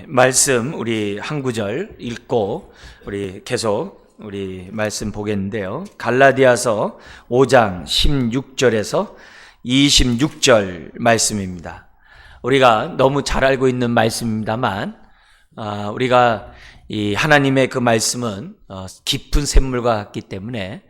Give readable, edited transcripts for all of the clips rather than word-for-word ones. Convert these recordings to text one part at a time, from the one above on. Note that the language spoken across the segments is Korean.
말씀 우리 한 구절 읽고 우리 계속 우리 말씀 보겠는데요. 갈라디아서 5장 16절에서 26절 말씀입니다. 우리가 너무 잘 알고 있는 말씀입니다만 우리가 이 하나님의 그 말씀은 깊은 샘물과 같기 때문에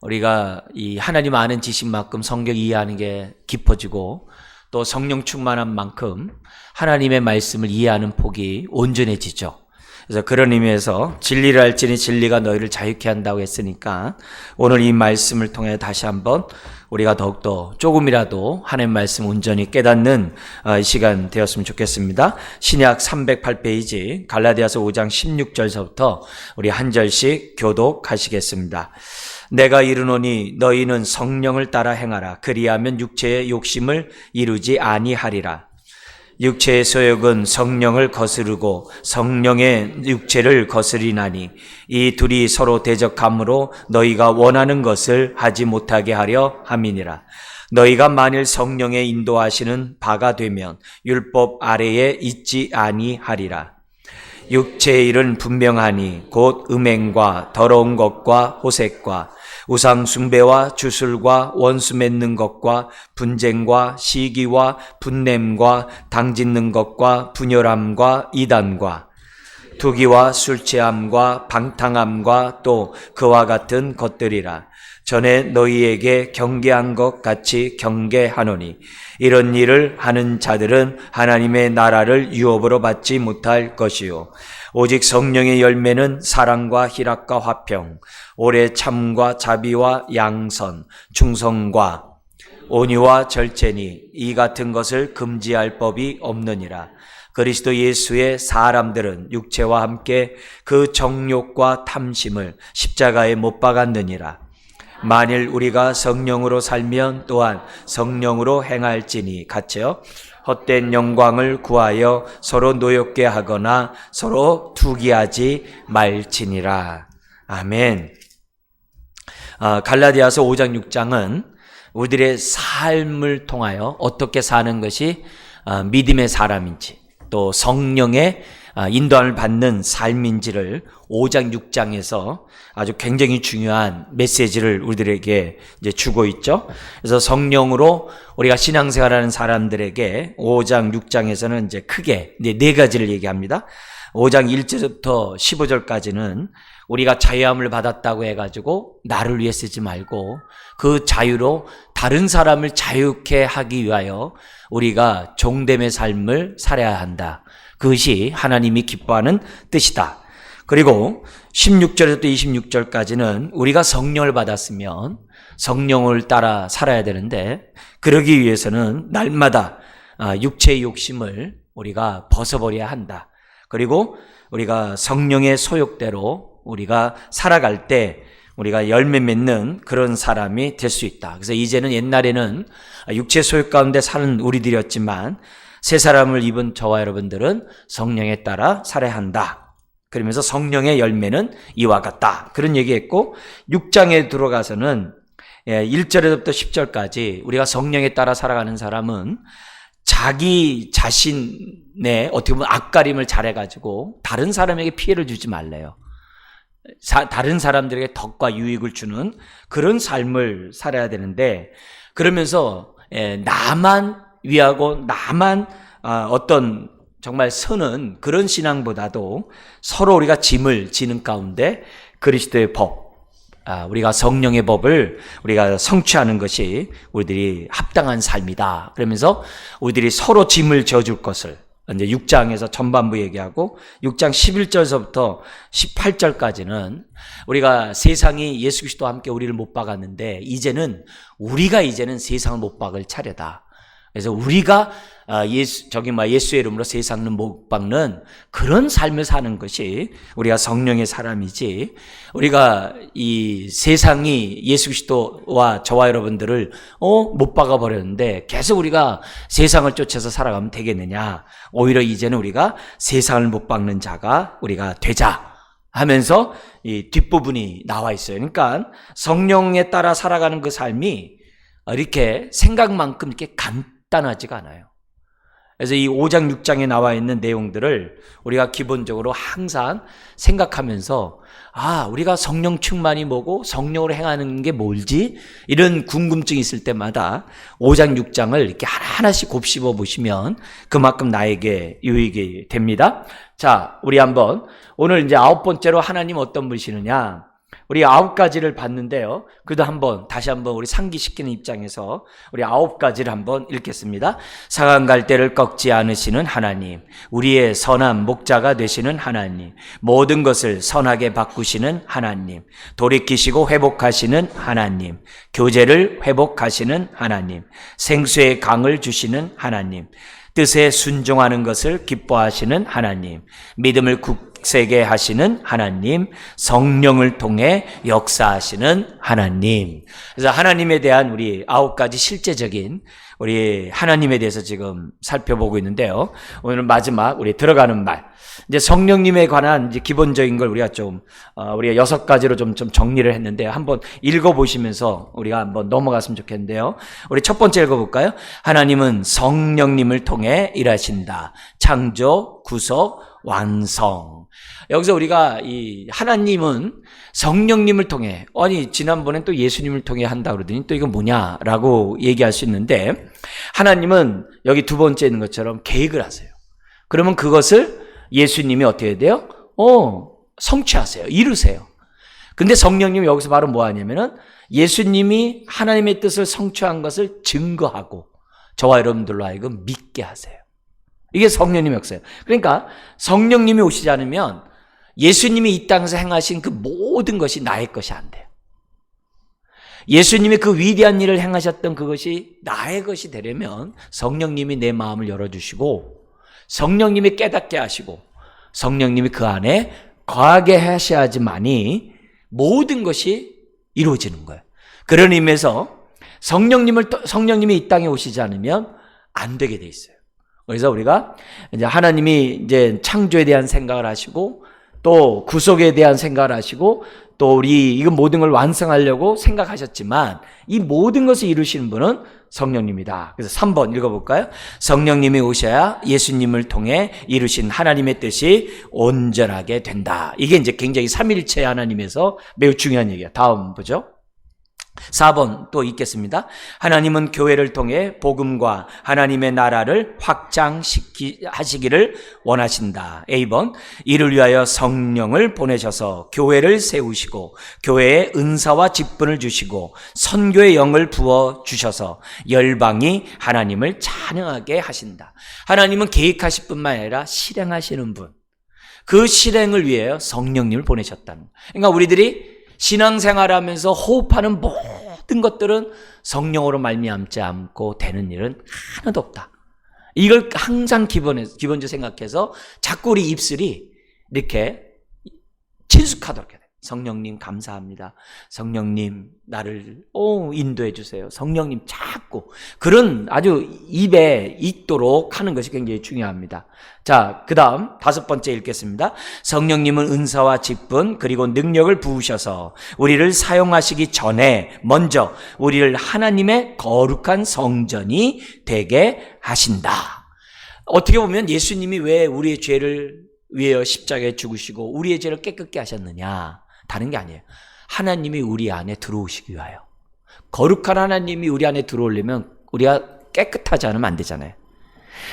우리가 이 하나님 아는 지식만큼 성경 이해하는 게 깊어지고 또 성령 충만한 만큼 하나님의 말씀을 이해하는 폭이 온전해지죠. 그래서 그런 의미에서 진리를 알지니 진리가 너희를 자유케 한다고 했으니까 오늘 이 말씀을 통해 다시 한번 우리가 더욱더 조금이라도 하나님의 말씀 온전히 깨닫는 시간 되었으면 좋겠습니다. 신약 308페이지 갈라디아서 5장 16절서부터 우리 한 절씩 교독하시겠습니다. 내가 이르노니 너희는 성령을 따라 행하라. 그리하면 육체의 욕심을 이루지 아니하리라. 육체의 소욕은 성령을 거스르고 성령의 육체를 거스리나니 이 둘이 서로 대적함으로 너희가 원하는 것을 하지 못하게 하려 함이니라. 너희가 만일 성령의 인도하시는 바가 되면 율법 아래에 있지 아니하리라. 육체의 일은 분명하니 곧 음행과 더러운 것과 호색과 우상 숭배와 주술과 원수 맺는 것과 분쟁과 시기와 분냄과 당짓는 것과 분열함과 이단과 투기와 술취함과 방탕함과 또 그와 같은 것들이라. 전에 너희에게 경계한 것 같이 경계하노니 이런 일을 하는 자들은 하나님의 나라를 유업으로 받지 못할 것이요 오직 성령의 열매는 사랑과 희락과 화평, 오래 참과 자비와 양선, 충성과 온유와 절제니 이 같은 것을 금지할 법이 없느니라. 그리스도 예수의 사람들은 육체와 함께 그 정욕과 탐심을 십자가에 못 박았느니라. 만일 우리가 성령으로 살면 또한 성령으로 행할지니 같이요. 헛된 영광을 구하여 서로 노엽게 하거나 서로 투기하지 말지니라. 아멘. 갈라디아서 5장 6장은 우리들의 삶을 통하여 어떻게 사는 것이 믿음의 사람인지 또 성령의 인도함을 받는 삶인지를 5장 6장에서 아주 굉장히 중요한 메시지를 우리들에게 이제 주고 있죠. 그래서 성령으로 우리가 신앙생활하는 사람들에게 5장 6장에서는 이제 크게 네 가지를 얘기합니다. 5장 1절부터 15절까지는 우리가 자유함을 받았다고 해가지고 나를 위해 쓰지 말고 그 자유로 다른 사람을 자유케 하기 위하여 우리가 종됨의 삶을 살아야 한다. 그것이 하나님이 기뻐하는 뜻이다. 그리고 16절에서 26절까지는 우리가 성령을 받았으면 성령을 따라 살아야 되는데 그러기 위해서는 날마다 육체의 욕심을 우리가 벗어버려야 한다. 그리고 우리가 성령의 소욕대로 우리가 살아갈 때 우리가 열매 맺는 그런 사람이 될 수 있다. 그래서 이제는 옛날에는 육체 소욕 가운데 사는 우리들이었지만 새 사람을 입은 저와 여러분들은 성령에 따라 살아야 한다. 그러면서 성령의 열매는 이와 같다. 그런 얘기했고 6장에 들어가서는 1절에서부터 10절까지 우리가 성령에 따라 살아가는 사람은 자기 자신의 어떻게 보면 앞가림을 잘해가지고 다른 사람에게 피해를 주지 말래요. 다른 사람들에게 덕과 유익을 주는 그런 삶을 살아야 되는데 그러면서 나만 위하고 나만 어떤 정말 선은 그런 신앙보다도 서로 우리가 짐을 지는 가운데 그리스도의 법, 우리가 성령의 법을 우리가 성취하는 것이 우리들이 합당한 삶이다. 그러면서 우리들이 서로 짐을 져줄 것을 이제 6장에서 전반부 얘기하고 6장 11절서부터 18절까지는 우리가 세상이 예수 그리스도와 함께 우리를 못 박았는데 우리가 이제는 세상을 못 박을 차례다. 그래서 우리가 예수의 이름으로 세상을 못 박는 그런 삶을 사는 것이 우리가 성령의 사람이지 우리가 이 세상이 예수 그리스도와 저와 여러분들을 못 박아버렸는데 계속 우리가 세상을 쫓아서 살아가면 되겠느냐. 오히려 이제는 우리가 세상을 못 박는 자가 우리가 되자 하면서 이 뒷부분이 나와 있어요. 그러니까 성령에 따라 살아가는 그 삶이 이렇게 생각만큼 이렇게 간단하지가 않아요. 그래서 이 5장 6장에 나와 있는 내용들을 우리가 기본적으로 항상 생각하면서 우리가 성령 충만이 뭐고 성령으로 행하는 게 뭘지 이런 궁금증이 있을 때마다 5장 6장을 이렇게 하나하나씩 곱씹어 보시면 그만큼 나에게 유익이 됩니다. 자, 우리 한번 오늘 이제 9번째로 하나님 어떤 분이시느냐, 우리 9가지를 봤는데요. 그래도 다시 한번 우리 상기시키는 입장에서 우리 9가지를 한번 읽겠습니다. 상한 갈대를 꺾지 않으시는 하나님, 우리의 선한 목자가 되시는 하나님, 모든 것을 선하게 바꾸시는 하나님, 돌이키시고 회복하시는 하나님, 교제를 회복하시는 하나님, 생수의 강을 주시는 하나님, 뜻에 순종하는 것을 기뻐하시는 하나님, 믿음을 굳세게 하시는 하나님, 성령을 통해 역사하시는 하나님. 그래서 하나님에 대한 우리 9가지 실제적인 우리 하나님에 대해서 지금 살펴보고 있는데요. 오늘 마지막 우리 들어가는 말, 이제 성령님에 관한 이제 기본적인 걸 우리가 우리가 6가지로 좀 정리를 했는데 한번 읽어보시면서 우리가 한번 넘어갔으면 좋겠는데요. 우리 첫 번째 읽어볼까요? 하나님은 성령님을 통해 일하신다. 창조, 구속, 완성. 여기서 우리가 이 하나님은 성령님을 통해, 지난번엔 또 예수님을 통해 한다 그러더니 또 이건 뭐냐라고 얘기할 수 있는데, 하나님은 여기 두 번째 있는 것처럼 계획을 하세요. 그러면 그것을 예수님이 어떻게 해야 돼요? 성취하세요. 이루세요. 근데 성령님이 여기서 바로 뭐 하냐면은 예수님이 하나님의 뜻을 성취한 것을 증거하고 저와 여러분들로 하여금 믿게 하세요. 이게 성령님의 역사예요. 그러니까 성령님이 오시지 않으면 예수님이 이 땅에서 행하신 그 모든 것이 나의 것이 안 돼요. 예수님이 그 위대한 일을 행하셨던 그것이 나의 것이 되려면 성령님이 내 마음을 열어주시고 성령님이 깨닫게 하시고 성령님이 그 안에 거하게 하셔야지만이 모든 것이 이루어지는 거예요. 그런 의미에서 성령님이 이 땅에 오시지 않으면 안 되게 돼 있어요. 그래서 우리가 이제 하나님이 이제 창조에 대한 생각을 하시고 또 구속에 대한 생각을 하시고 또 우리 이거 모든 걸 완성하려고 생각하셨지만 이 모든 것을 이루시는 분은 성령님이다. 그래서 3번 읽어볼까요? 성령님이 오셔야 예수님을 통해 이루신 하나님의 뜻이 온전하게 된다. 이게 이제 굉장히 삼위일체 하나님에서 매우 중요한 얘기예요. 다음 보죠. 4번 또 읽겠습니다. 하나님은 교회를 통해 복음과 하나님의 나라를 확장하시기를 원하신다. A번 이를 위하여 성령을 보내셔서 교회를 세우시고 교회에 은사와 직분을 주시고 선교의 영을 부어주셔서 열방이 하나님을 찬양하게 하신다. 하나님은 계획하실 뿐만 아니라 실행하시는 분, 그 실행을 위하여 성령님을 보내셨다는 거예요. 그러니까 우리들이 신앙생활하면서 호흡하는 모든 것들은 성령으로 말미암지 않고 되는 일은 하나도 없다. 이걸 항상 기본적으로 생각해서 자꾸 우리 입술이 이렇게 친숙하도록 해야 돼요. 성령님 감사합니다. 성령님 나를 인도해 주세요. 성령님 자꾸 그런 아주 입에 있도록 하는 것이 굉장히 중요합니다. 자, 그 다음 5번째 읽겠습니다. 성령님은 은사와 직분 그리고 능력을 부으셔서 우리를 사용하시기 전에 먼저 우리를 하나님의 거룩한 성전이 되게 하신다. 어떻게 보면 예수님이 왜 우리의 죄를 위하여 십자가에 죽으시고 우리의 죄를 깨끗게 하셨느냐, 다른 게 아니에요. 하나님이 우리 안에 들어오시기 위하여. 거룩한 하나님이 우리 안에 들어오려면 우리가 깨끗하지 않으면 안 되잖아요.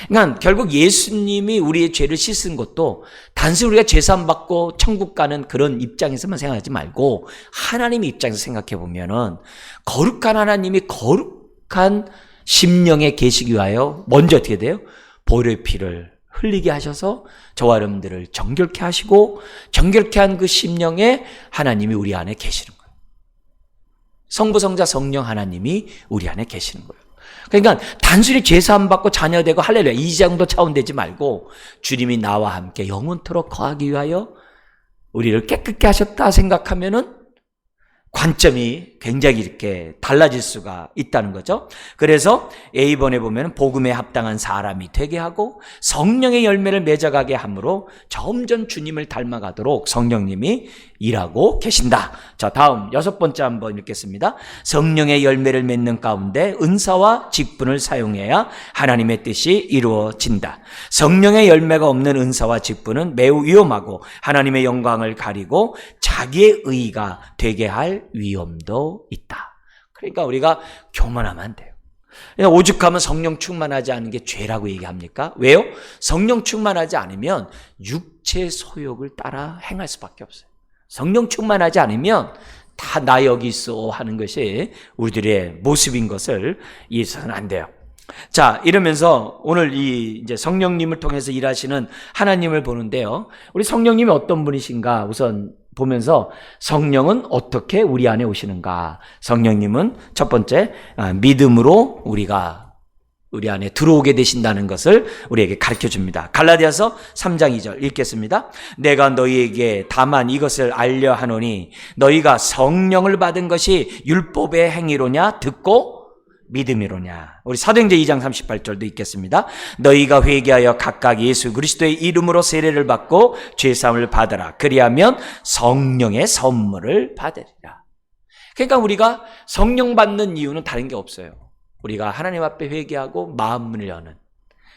그러니까 결국 예수님이 우리의 죄를 씻은 것도 단순히 우리가 죄사함 받고 천국 가는 그런 입장에서만 생각하지 말고 하나님의 입장에서 생각해 보면은 거룩한 하나님이 거룩한 심령에 계시기 위하여 먼저 어떻게 돼요? 보혈의 피를 흘리게 하셔서 저와 여러분들을 정결케 하시고 정결케 한 그 심령에 하나님이 우리 안에 계시는 거예요. 성부, 성자, 성령 하나님이 우리 안에 계시는 거예요. 그러니까 단순히 죄사함 받고 자녀되고 할렐루야 이 정도 차원 되지 말고 주님이 나와 함께 영원토록 거하기 위하여 우리를 깨끗게 하셨다 생각하면은 관점이 굉장히 이렇게 달라질 수가 있다는 거죠. 그래서 A번에 보면 복음에 합당한 사람이 되게 하고 성령의 열매를 맺어가게 함으로 점점 주님을 닮아가도록 성령님이 일하고 계신다. 자, 다음 6번째 한번 읽겠습니다. 성령의 열매를 맺는 가운데 은사와 직분을 사용해야 하나님의 뜻이 이루어진다. 성령의 열매가 없는 은사와 직분은 매우 위험하고 하나님의 영광을 가리고 자기의 의가 되게 할 위험도 있다. 그러니까 우리가 교만하면 안 돼요. 오죽하면 성령 충만하지 않은 게 죄라고 얘기합니까? 왜요? 성령 충만하지 않으면 육체 소욕을 따라 행할 수밖에 없어요. 성령 충만하지 않으면 다 나 여기 있어 하는 것이 우리들의 모습인 것을 이해해서는 안 돼요. 자, 이러면서 오늘 이제 성령님을 통해서 일하시는 하나님을 보는데요. 우리 성령님이 어떤 분이신가 우선 보면서 성령은 어떻게 우리 안에 오시는가. 성령님은 첫 번째 믿음으로 우리 안에 들어오게 되신다는 것을 우리에게 가르쳐 줍니다. 갈라디아서 3장 2절 읽겠습니다. 내가 너희에게 다만 이것을 알려 하노니 너희가 성령을 받은 것이 율법의 행위로냐 듣고 믿음이로냐. 우리 사도행전 2장 38절도 읽겠습니다. 너희가 회개하여 각각 예수 그리스도의 이름으로 세례를 받고 죄사함을 받으라. 그리하면 성령의 선물을 받으리라. 그러니까 우리가 성령 받는 이유는 다른 게 없어요. 우리가 하나님 앞에 회개하고 마음문을 여는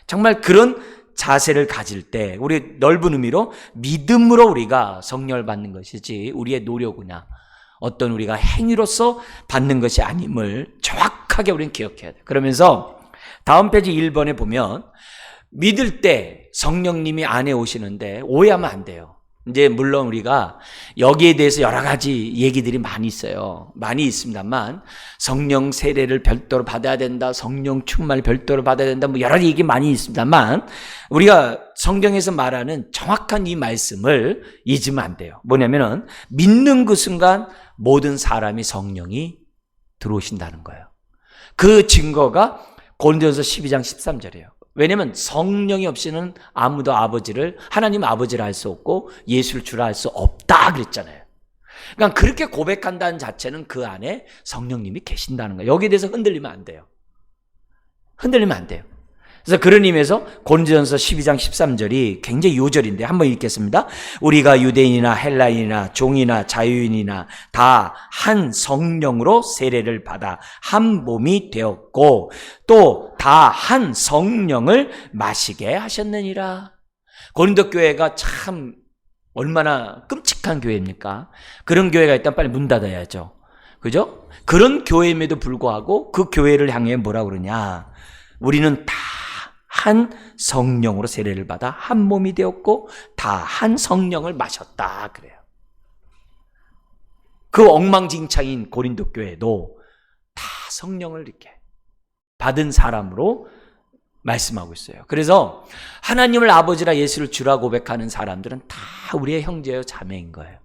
정말 그런 자세를 가질 때 우리 넓은 의미로 믿음으로 우리가 성령을 받는 것이지 우리의 노력이나 어떤 우리가 행위로서 받는 것이 아님을 정확하게 우리는 기억해야 돼요. 그러면서 다음 페이지 1번에 보면 믿을 때 성령님이 안에 오시는데 오해하면 안 돼요. 이제 물론 우리가 여기에 대해서 여러 가지 얘기들이 많이 있어요. 많이 있습니다만 성령 세례를 별도로 받아야 된다. 성령 충만을 별도로 받아야 된다. 뭐 여러 얘기 많이 있습니다만 우리가 성경에서 말하는 정확한 이 말씀을 잊으면 안 돼요. 뭐냐면은 믿는 그 순간 모든 사람이 성령이 들어오신다는 거예요. 그 증거가 고린도전서 12장 13절이에요. 왜냐하면 성령이 없이는 아무도 하나님 아버지를 알 수 없고 예수를 주라 할 수 없다 그랬잖아요. 그러니까 그렇게 고백한다는 자체는 그 안에 성령님이 계신다는 거예요. 여기에 대해서 흔들리면 안 돼요. 흔들리면 안 돼요. 그래서 그런 의미에서 고린도전서 12장 13절이 굉장히 요절인데 한번 읽겠습니다. 우리가 유대인이나 헬라인이나 종이나 자유인이나 다 한 성령으로 세례를 받아 한 몸이 되었고 또 다 한 성령을 마시게 하셨느니라. 고린도 교회가 참 얼마나 끔찍한 교회입니까? 그런 교회가 일단 빨리 문 닫아야죠. 그죠? 그런 교회임에도 불구하고 그 교회를 향해 뭐라 그러냐. 우리는 다 한 성령으로 세례를 받아 한 몸이 되었고 다 한 성령을 마셨다 그래요. 그 엉망진창인 고린도 교회도 다 성령을 이렇게 받은 사람으로 말씀하고 있어요. 그래서 하나님을 아버지라 예수를 주라 고백하는 사람들은 다 우리의 형제요 자매인 거예요.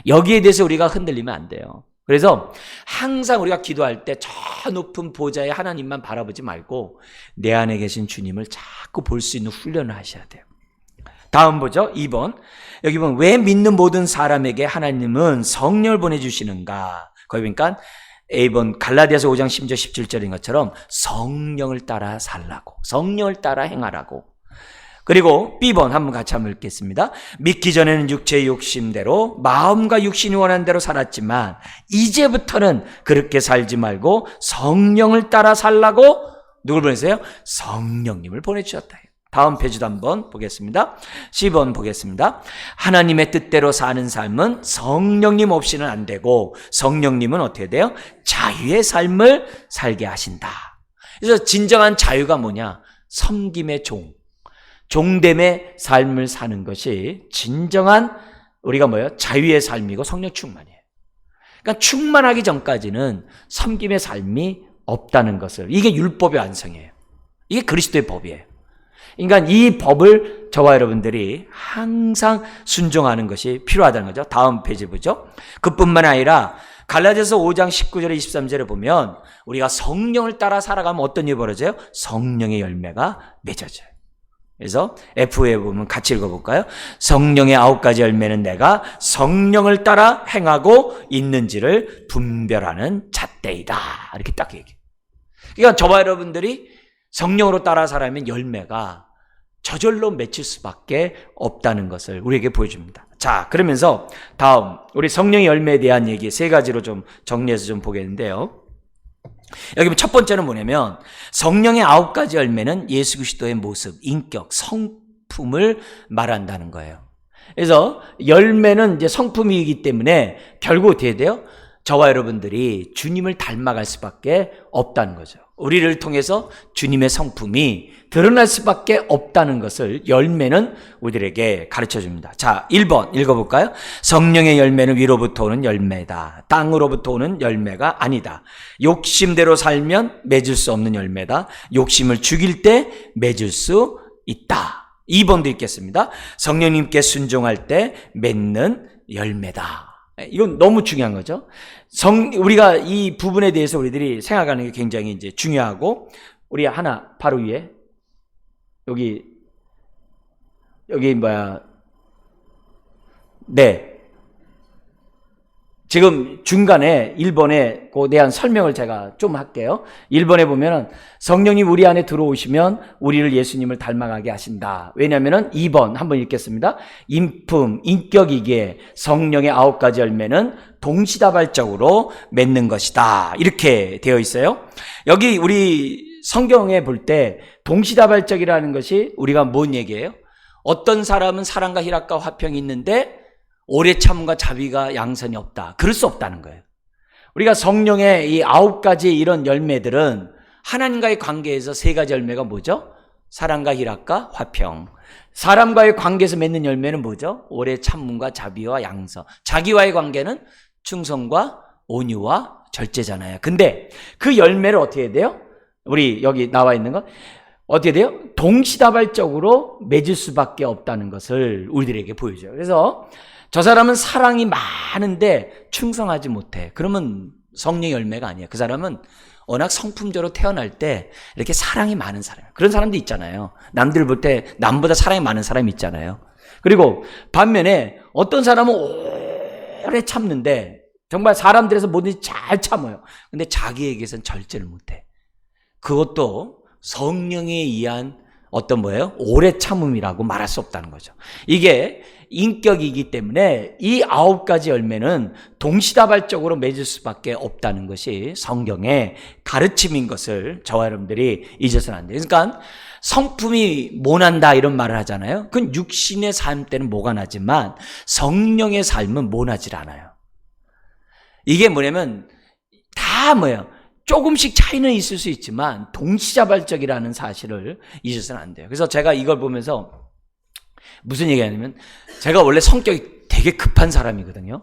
여기에 대해서 우리가 흔들리면 안 돼요. 그래서 항상 우리가 기도할 때 저 높은 보좌에 하나님만 바라보지 말고 내 안에 계신 주님을 자꾸 볼 수 있는 훈련을 하셔야 돼요. 다음 보죠. 2번. 여기 보면 왜 믿는 모든 사람에게 하나님은 성령을 보내주시는가. 거기 보니까 A번 갈라디아서 5장 10절 17절인 것처럼 성령을 따라 살라고, 성령을 따라 행하라고. 그리고 B번 한번 같이 한번 읽겠습니다. 믿기 전에는 육체의 욕심대로 마음과 육신이 원하는 대로 살았지만 이제부터는 그렇게 살지 말고 성령을 따라 살라고 누굴 보내세요? 성령님을 보내주셨다. 다음 페이지도 한번 보겠습니다. 10번 보겠습니다. 하나님의 뜻대로 사는 삶은 성령님 없이는 안 되고 성령님은 어떻게 돼요? 자유의 삶을 살게 하신다. 그래서 진정한 자유가 뭐냐? 섬김의 종됨의 삶을 사는 것이 진정한 우리가 뭐예요? 자유의 삶이고 성령 충만이에요. 그러니까 충만하기 전까지는 섬김의 삶이 없다는 것을, 이게 율법의 완성이에요. 이게 그리스도의 법이에요. 그러니까 이 법을 저와 여러분들이 항상 순종하는 것이 필요하다는 거죠. 다음 페이지 보죠. 그뿐만 아니라 갈라디아서 5장 19절에 23절에 보면 우리가 성령을 따라 살아가면 어떤 일이 벌어져요? 성령의 열매가 맺어져요. 그래서 F에 보면 같이 읽어볼까요? 성령의 9가지 열매는 내가 성령을 따라 행하고 있는지를 분별하는 잣대이다. 이렇게 딱 얘기해요. 그러니까 저와 여러분들이 성령으로 따라 살아면 열매가 저절로 맺힐 수밖에 없다는 것을 우리에게 보여줍니다. 자, 그러면서 다음 우리 성령의 열매에 대한 얘기 세 가지로 좀 정리해서 좀 보겠는데요. 여기 첫 번째는 뭐냐면 성령의 9가지 열매는 예수 그리스도의 모습, 인격, 성품을 말한다는 거예요. 그래서 열매는 이제 성품이기 때문에 결국 어떻게 돼요? 저와 여러분들이 주님을 닮아갈 수밖에 없다는 거죠. 우리를 통해서 주님의 성품이 드러날 수밖에 없다는 것을 열매는 우리들에게 가르쳐 줍니다. 자, 1번 읽어볼까요? 성령의 열매는 위로부터 오는 열매다. 땅으로부터 오는 열매가 아니다. 욕심대로 살면 맺을 수 없는 열매다. 욕심을 죽일 때 맺을 수 있다. 2번도 읽겠습니다. 성령님께 순종할 때 맺는 열매다. 이건 너무 중요한 거죠. 우리가 이 부분에 대해서 우리들이 생각하는 게 굉장히 이제 중요하고, 우리 하나 바로 위에 여기 네. 지금 중간에 1번에 그에 대한 설명을 제가 좀 할게요. 1번에 보면은 성령님 우리 안에 들어오시면 우리를 예수님을 닮아가게 하신다. 왜냐면은 2번 한번 읽겠습니다. 인품, 인격이기에 성령의 9가지 열매는 동시다발적으로 맺는 것이다. 이렇게 되어 있어요. 여기 우리 성경에 볼 때 동시다발적이라는 것이 우리가 뭔 얘기예요? 어떤 사람은 사랑과 희락과 화평이 있는데 오래 참음과 자비가 양선이 없다. 그럴 수 없다는 거예요. 우리가 성령의 이 9가지 이런 열매들은 하나님과의 관계에서 3가지 열매가 뭐죠? 사랑과 희락과 화평. 사람과의 관계에서 맺는 열매는 뭐죠? 오래 참음과 자비와 양선. 자기와의 관계는 충성과 온유와 절제잖아요. 근데 그 열매를 어떻게 해야 돼요? 우리 여기 나와 있는 거 어떻게 돼요? 동시다발적으로 맺을 수밖에 없다는 것을 우리들에게 보여줘요. 그래서 저 사람은 사랑이 많은데 충성하지 못해. 그러면 성령의 열매가 아니에요. 그 사람은 워낙 성품적으로 태어날 때 이렇게 사랑이 많은 사람. 그런 사람도 있잖아요. 남들 볼 때 남보다 사랑이 많은 사람이 있잖아요. 그리고 반면에 어떤 사람은 오래 참는데 정말 사람들에서 뭐든지 잘 참아요. 근데 자기에게선 절제를 못해. 그것도 성령에 의한 어떤 오래 참음이라고 말할 수 없다는 거죠. 이게 인격이기 때문에 이 9가지 열매는 동시다발적으로 맺을 수밖에 없다는 것이 성경의 가르침인 것을 저와 여러분들이 잊어서는 안 돼요. 그러니까 성품이 모난다 이런 말을 하잖아요. 그건 육신의 삶 때는 모가 나지만 성령의 삶은 모나질 않아요. 이게 뭐냐면 다 조금씩 차이는 있을 수 있지만 동시다발적이라는 사실을 잊어서는 안 돼요. 그래서 제가 이걸 보면서 무슨 얘기하냐면 제가 원래 성격이 되게 급한 사람이거든요.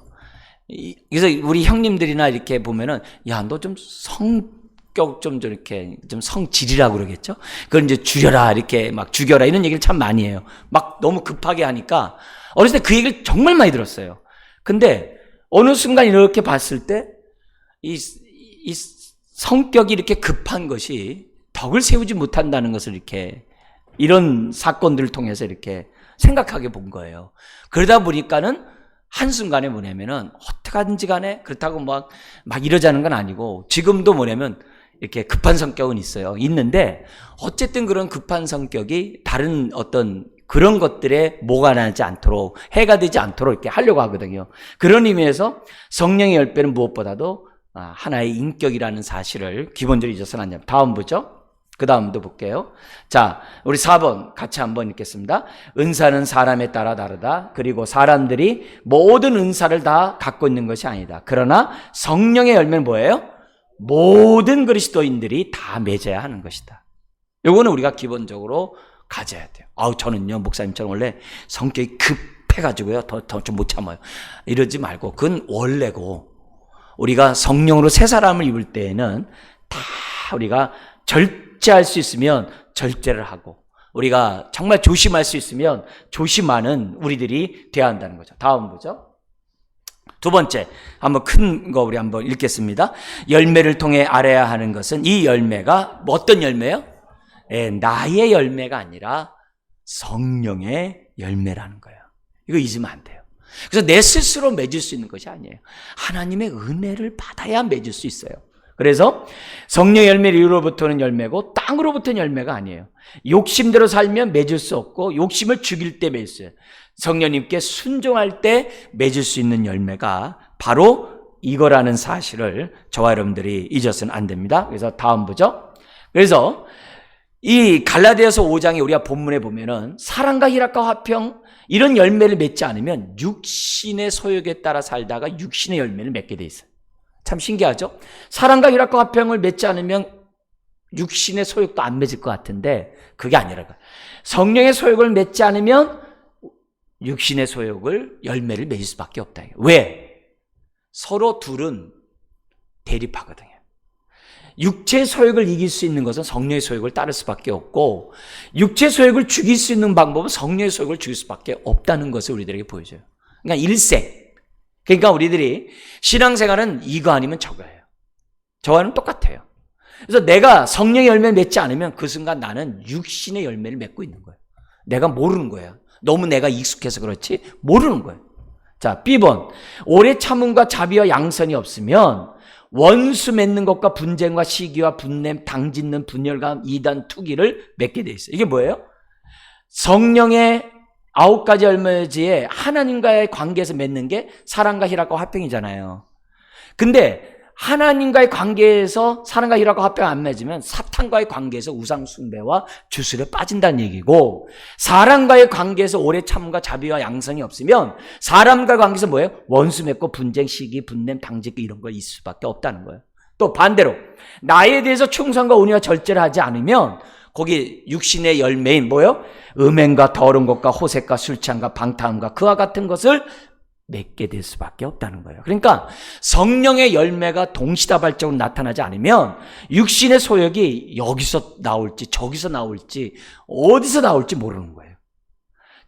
그래서 우리 형님들이나 이렇게 보면은 야, 너 좀 성격 좀 이렇게 좀 성질이라고 그러겠죠? 그걸 이제 줄여라 이렇게 막 죽여라 이런 얘기를 참 많이 해요. 막 너무 급하게 하니까 어렸을 때 그 얘기를 정말 많이 들었어요. 근데 어느 순간 이렇게 봤을 때 이 성격이 이렇게 급한 것이 덕을 세우지 못한다는 것을 이렇게 이런 사건들을 통해서 이렇게 생각하게 본 거예요. 그러다 보니까는 한순간에 뭐냐면은 어떻게 하든지 간에 그렇다고 막 이러자는 건 아니고 지금도 뭐냐면 이렇게 급한 성격은 있어요. 있는데 어쨌든 그런 급한 성격이 다른 어떤 그런 것들에 모가 나지 않도록 해가 되지 않도록 이렇게 하려고 하거든요. 그런 의미에서 성령의 열매는 무엇보다도 하나의 인격이라는 사실을 기본적으로 잊어서는 안 됩니다. 다음 보죠. 그 다음도 볼게요. 자, 우리 4번 같이 한번 읽겠습니다. 은사는 사람에 따라 다르다. 그리고 사람들이 모든 은사를 다 갖고 있는 것이 아니다. 그러나 성령의 열매는 뭐예요? 모든 그리스도인들이 다 맺어야 하는 것이다. 요거는 우리가 기본적으로 가져야 돼요. 저는요, 목사님처럼 원래 성격이 급해가지고요, 더 좀 못 참아요. 이러지 말고, 그건 원래고, 우리가 성령으로 새 사람을 입을 때에는 다 우리가 절제할 수 있으면 절제를 하고 우리가 정말 조심할 수 있으면 조심하는 우리들이 되어야 한다는 거죠. 다음 보죠. 두 번째, 한번 큰 거 우리 한번 읽겠습니다. 열매를 통해 알아야 하는 것은 이 열매가 어떤 열매예요? 나의 열매가 아니라 성령의 열매라는 거예요. 이거 잊으면 안 돼요. 그래서 내 스스로 맺을 수 있는 것이 아니에요. 하나님의 은혜를 받아야 맺을 수 있어요. 그래서 성령의 열매는 이로부터는 열매고 땅으로부터는 열매가 아니에요. 욕심대로 살면 맺을 수 없고 욕심을 죽일 때 맺어요. 성령님께 순종할 때 맺을 수 있는 열매가 바로 이거라는 사실을 저와 여러분들이 잊어서는 안 됩니다. 그래서 다음 보죠. 그래서 이 갈라디아서 5장에 우리가 본문에 보면은 사랑과 희락과 화평 이런 열매를 맺지 않으면 육신의 소욕에 따라 살다가 육신의 열매를 맺게 돼 있어요. 참 신기하죠? 사랑과 희락과 화평을 맺지 않으면 육신의 소욕도 안 맺을 것 같은데 그게 아니라고요. 성령의 소욕을 맺지 않으면 육신의 소욕을 열매를 맺을 수밖에 없다. 왜? 서로 둘은 대립하거든요. 육체의 소욕을 이길 수 있는 것은 성령의 소욕을 따를 수밖에 없고 육체의 소욕을 죽일 수 있는 방법은 성령의 소욕을 죽일 수밖에 없다는 것을 우리들에게 보여줘요. 그러니까 일생. 그러니까 우리들이 신앙생활은 이거 아니면 저거예요. 저와는 똑같아요. 그래서 내가 성령의 열매를 맺지 않으면 그 순간 나는 육신의 열매를 맺고 있는 거예요. 내가 모르는 거예요. 너무 내가 익숙해서 그렇지 모르는 거예요. 자, B번. 오래 참음과 자비와 양선이 없으면 원수 맺는 것과 분쟁과 시기와 분냄, 당짓는 분열감, 이단, 투기를 맺게 돼 있어요. 이게 뭐예요? 성령의 9가지 열매지에 하나님과의 관계에서 맺는 게 사랑과 희락과 화평이잖아요. 근데 하나님과의 관계에서 사랑과 희락과 화평 안 맺으면 사탄과의 관계에서 우상 숭배와 주술에 빠진다는 얘기고, 사람과의 관계에서 오래 참음과 자비와 양성이 없으면 사람과의 관계에서 뭐예요? 원수 맺고 분쟁, 시기, 분냄, 당짓기 이런 거 있을 수밖에 없다는 거예요. 또 반대로 나에 대해서 충성과 온유와 절제를 하지 않으면 거기 육신의 열매인 뭐예요? 음행과 더러운 것과 호색과 술 취함과 방탕함과 그와 같은 것을 맺게 될 수밖에 없다는 거예요. 그러니까 성령의 열매가 동시다발적으로 나타나지 않으면 육신의 소욕이 여기서 나올지 저기서 나올지 어디서 나올지 모르는 거예요.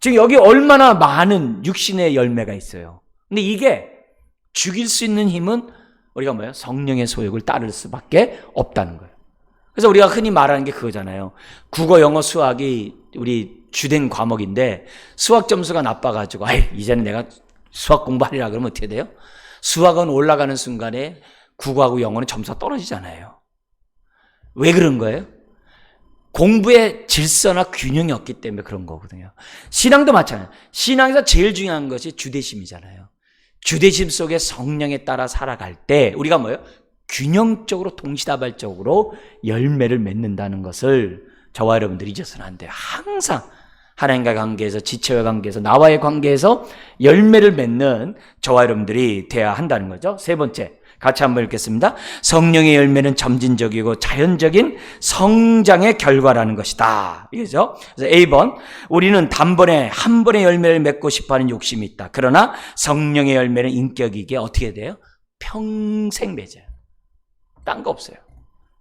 지금 여기 얼마나 많은 육신의 열매가 있어요. 근데 이게 죽일 수 있는 힘은 우리가 뭐예요? 성령의 소욕을 따를 수밖에 없다는 거예요. 그래서 우리가 흔히 말하는 게 그거잖아요. 국어, 영어, 수학이 우리 주된 과목인데 수학 점수가 나빠가지고 이제는 내가 수학 공부하리라 그러면 어떻게 돼요? 수학은 올라가는 순간에 국어하고 영어는 점수가 떨어지잖아요. 왜 그런 거예요? 공부에 질서나 균형이 없기 때문에 그런 거거든요. 신앙도 마찬가지예요. 신앙에서 제일 중요한 것이 주대심이잖아요. 주대심 속에 성령에 따라 살아갈 때 우리가 뭐예요? 균형적으로 동시다발적으로 열매를 맺는다는 것을 저와 여러분들이 잊어서는 안 돼요. 항상 하나님과의 관계에서, 지체와의 관계에서, 나와의 관계에서 열매를 맺는 저와 여러분들이 돼야 한다는 거죠. 세 번째, 같이 한번 읽겠습니다. 성령의 열매는 점진적이고 자연적인 성장의 결과라는 것이다. 이거죠. 그래서 A번, 우리는 단번에 한 번의 열매를 맺고 싶어하는 욕심이 있다. 그러나 성령의 열매는 인격이게 어떻게 돼요? 평생 맺어요. 딴 거 없어요.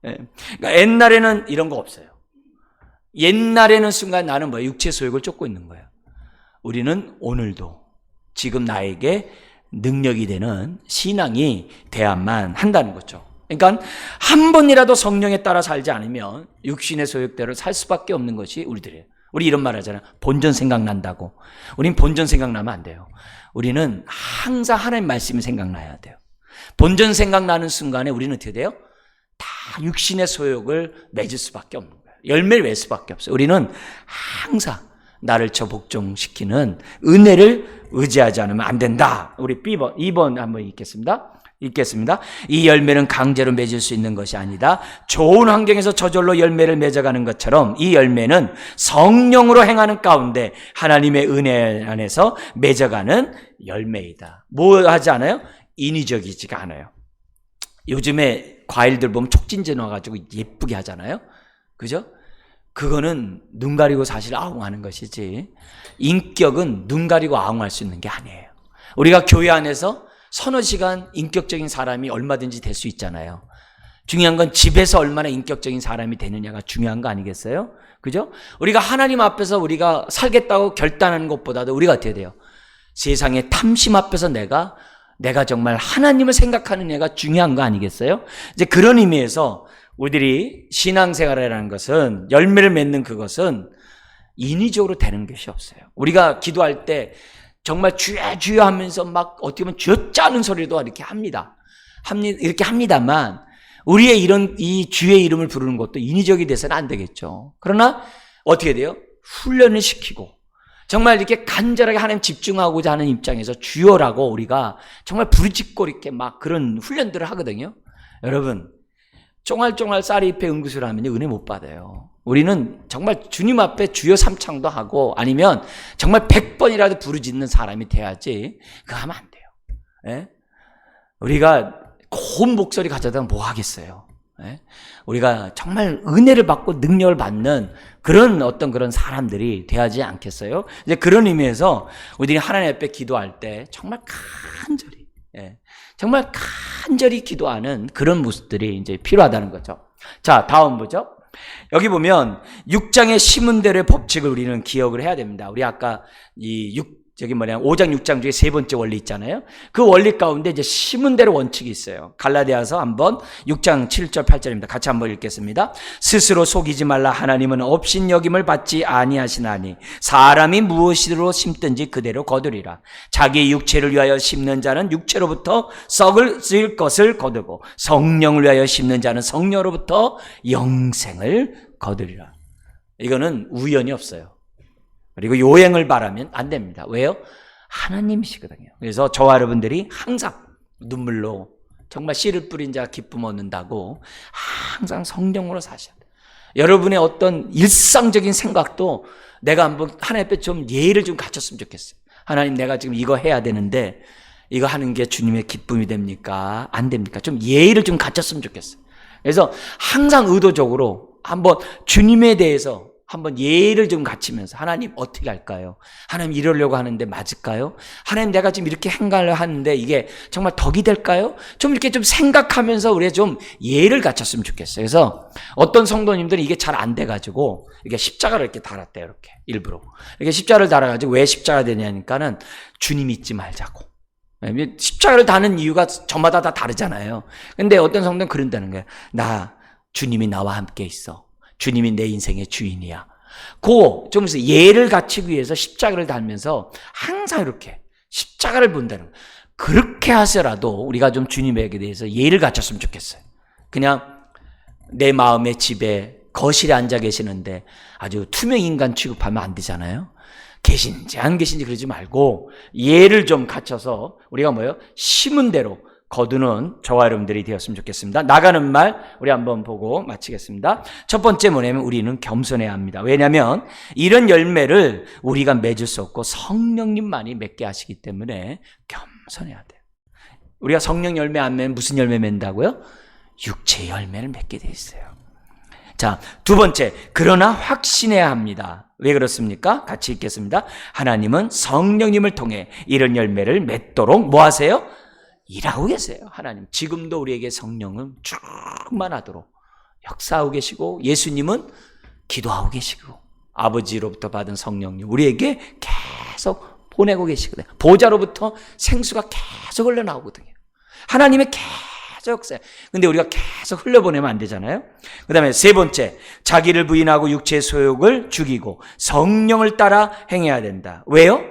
그러니까 옛날에는 이런 거 없어요. 옛날에는 순간 나는 뭐야? 육체 소욕을 쫓고 있는 거예요. 우리는 오늘도 지금 나에게 능력이 되는 신앙이 돼야만 한다는 거죠. 그러니까 한 번이라도 성령에 따라 살지 않으면 육신의 소욕대로 살 수밖에 없는 것이 우리들이에요. 우리 이런 말 하잖아요. 본전 생각난다고. 우린 본전 생각나면 안 돼요. 우리는 항상 하나님 말씀이 생각나야 돼요. 본전 생각나는 순간에 우리는 어떻게 돼요? 다 육신의 소욕을 맺을 수밖에 없는 거예요. 열매를 맺을 수밖에 없어요. 우리는 항상 나를 저 복종시키는 은혜를 의지하지 않으면 안 된다. 우리 B번, 2번 한번 읽겠습니다. 이 열매는 강제로 맺을 수 있는 것이 아니다. 좋은 환경에서 저절로 열매를 맺어가는 것처럼 이 열매는 성령으로 행하는 가운데 하나님의 은혜 안에서 맺어가는 열매이다. 뭐 하지 않아요? 인위적이지가 않아요. 요즘에 과일들 보면 촉진제 넣어가지고 예쁘게 하잖아요. 그죠? 그거는 눈 가리고 사실 아웅하는 것이지 인격은 눈 가리고 아웅할 수 있는 게 아니에요. 우리가 교회 안에서 서너 시간 인격적인 사람이 얼마든지 될 수 있잖아요. 중요한 건 집에서 얼마나 인격적인 사람이 되느냐가 중요한 거 아니겠어요? 그죠? 우리가 하나님 앞에서 우리가 살겠다고 결단하는 것보다도 우리가 어떻게 돼요? 세상의 탐심 앞에서 내가 정말 하나님을 생각하는 애가 중요한 거 아니겠어요? 이제 그런 의미에서 우리들이 신앙생활이라는 것은 열매를 맺는 그것은 인위적으로 되는 것이 없어요. 우리가 기도할 때 정말 주여 주여 하면서 막 어떻게 보면 쥐어짜는 소리도 이렇게 합니다. 이렇게 합니다만 우리의 이 주의 이름을 부르는 것도 인위적이 돼서는 안 되겠죠. 그러나 어떻게 돼요? 훈련을 시키고 정말 이렇게 간절하게 하나님 집중하고자 하는 입장에서 주여라고 우리가 정말 부르짖고 이렇게 막 그런 훈련들을 하거든요. 여러분, 쫑알쫑알 쌀 잎에 응구수를 하면 은혜 못 받아요. 우리는 정말 주님 앞에 주여 삼창도 하고 아니면 정말 100번이라도 부르짖는 사람이 돼야지 그거 하면 안 돼요. 예? 우리가 고운 목소리 가져다 뭐 하겠어요. 예? 우리가 정말 은혜를 받고 능력을 받는 그런 사람들이 돼야지 않겠어요? 이제 그런 의미에서 우리들이 하나님 앞에 기도할 때 정말 간절히, 정말 간절히 기도하는 그런 모습들이 이제 필요하다는 거죠. 자, 다음 보죠. 여기 보면 6장의 심은 대로의 법칙을 우리는 기억을 해야 됩니다. 우리 아까 5장 6장 중에 세 번째 원리 있잖아요. 그 원리 가운데 이제 심은 대로 원칙이 있어요. 갈라디아서 한번 6장 7절 8절입니다. 같이 한번 읽겠습니다. 스스로 속이지 말라. 하나님은 업신여김을 받지 아니하시나니 사람이 무엇으로 심든지 그대로 거두리라. 자기 육체를 위하여 심는 자는 육체로부터 썩을 것을 거두고 성령을 위하여 심는 자는 성령으로부터 영생을 거두리라. 이거는 우연이 없어요. 그리고 요행을 바라면 안 됩니다. 왜요? 하나님이시거든요. 그래서 저와 여러분들이 항상 눈물로 정말 씨를 뿌린 자 기쁨 얻는다고 항상 성령으로 사셔야 돼요. 여러분의 어떤 일상적인 생각도 내가 한번 하나님 앞에 좀 예의를 좀 갖췄으면 좋겠어요. 하나님, 내가 지금 이거 해야 되는데 이거 하는 게 주님의 기쁨이 됩니까? 안 됩니까? 좀 예의를 좀 갖췄으면 좋겠어요. 그래서 항상 의도적으로 한번 주님에 대해서 한번 예의를 좀 갖추면서 하나님 어떻게 할까요? 하나님 이러려고 하는데 맞을까요? 하나님 내가 지금 이렇게 행가를 하는데 이게 정말 덕이 될까요? 좀 이렇게 좀 생각하면서 우리가 좀 예의를 갖췄으면 좋겠어요. 그래서 어떤 성도님들은 이게 잘 안 돼가지고 이게 십자가를 이렇게 달았대요. 이렇게 일부러 이렇게 십자가를 달아가지고 왜 십자가 되냐니까는 주님 잊지 말자고. 십자가를 다는 이유가 저마다 다 다르잖아요. 근데 어떤 성도는 그런다는 거예요. 주님이 나와 함께 있어. 주님이 내 인생의 주인이야. 좀 예를 갖추기 위해서 십자가를 달면서 항상 이렇게 십자가를 본다는 거예요. 그렇게 하서라도 우리가 좀 주님에 대해서 예를 갖췄으면 좋겠어요. 그냥 내 마음의 집에 거실에 앉아 계시는데 아주 투명 인간 취급하면 안 되잖아요. 계신지 안 계신지 그러지 말고 예를 좀 갖춰서 우리가 심은 대로 거두는 저와 여러분들이 되었으면 좋겠습니다. 나가는 말 우리 한번 보고 마치겠습니다. 첫 번째 뭐냐면 우리는 겸손해야 합니다. 왜냐하면 이런 열매를 우리가 맺을 수 없고 성령님만이 맺게 하시기 때문에 겸손해야 돼요. 우리가 성령 열매 안 맺으면 무슨 열매 맺는다고요? 육체의 열매를 맺게 돼 있어요. 자, 두 번째, 그러나 확신해야 합니다. 왜 그렇습니까? 같이 읽겠습니다. 하나님은 성령님을 통해 이런 열매를 맺도록 뭐 하세요? 일하고 계세요. 하나님 지금도 우리에게 성령은 충만하도록 역사하고 계시고 예수님은 기도하고 계시고 아버지로부터 받은 성령님 우리에게 계속 보내고 계시거든요. 보좌로부터 생수가 계속 흘러나오거든요. 하나님의 계속 역사예요. 근데 우리가 계속 흘려보내면 안 되잖아요. 그 다음에 세 번째, 자기를 부인하고 육체의 소욕을 죽이고 성령을 따라 행해야 된다. 왜요?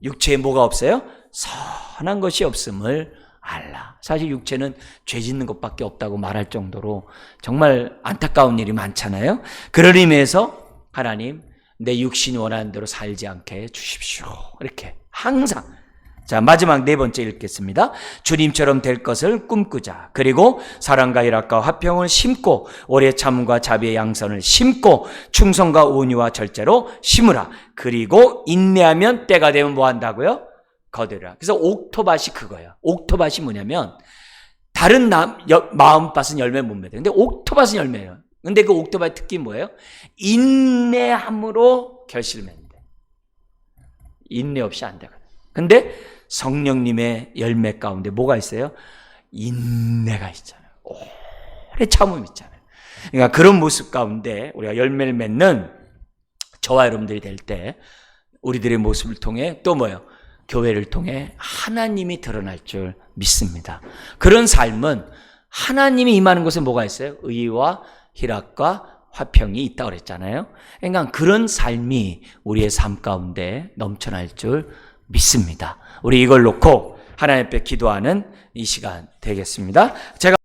육체에 뭐가 없어요? 선한 것이 없음을 알라. 사실 육체는 죄 짓는 것밖에 없다고 말할 정도로 정말 안타까운 일이 많잖아요. 그런 의미에서 하나님 내 육신이 원하는 대로 살지 않게 해주십시오. 이렇게 항상. 자, 마지막 네 번째 읽겠습니다. 주님처럼 될 것을 꿈꾸자. 그리고 사랑과 희락과 화평을 심고 오래 참음과 자비의 양선을 심고 충성과 온유와 절제로 심으라. 그리고 인내하면 때가 되면 뭐 한다고요? 거두라. 그래서 옥토밭이 그거예요. 옥토밭이 뭐냐면 다른 마음밭은 열매 못 맺어요. 근데 옥토밭은 열매예요. 근데 그 옥토밭의 특징이 뭐예요? 인내함으로 결실을 맺는데 인내 없이 안 되거든요. 근데 성령님의 열매 가운데 뭐가 있어요? 인내가 있잖아요. 오래 참음이 있잖아요. 그러니까 그런 모습 가운데 우리가 열매를 맺는 저와 여러분들이 될 때 우리들의 모습을 통해 또 뭐예요? 교회를 통해 하나님이 드러날 줄 믿습니다. 그런 삶은 하나님이 임하는 곳에 뭐가 있어요? 의와 희락과 화평이 있다고 그랬잖아요. 그러니까 그런 삶이 우리의 삶 가운데 넘쳐날 줄 믿습니다. 우리 이걸 놓고 하나님 앞에 기도하는 이 시간 되겠습니다. 제가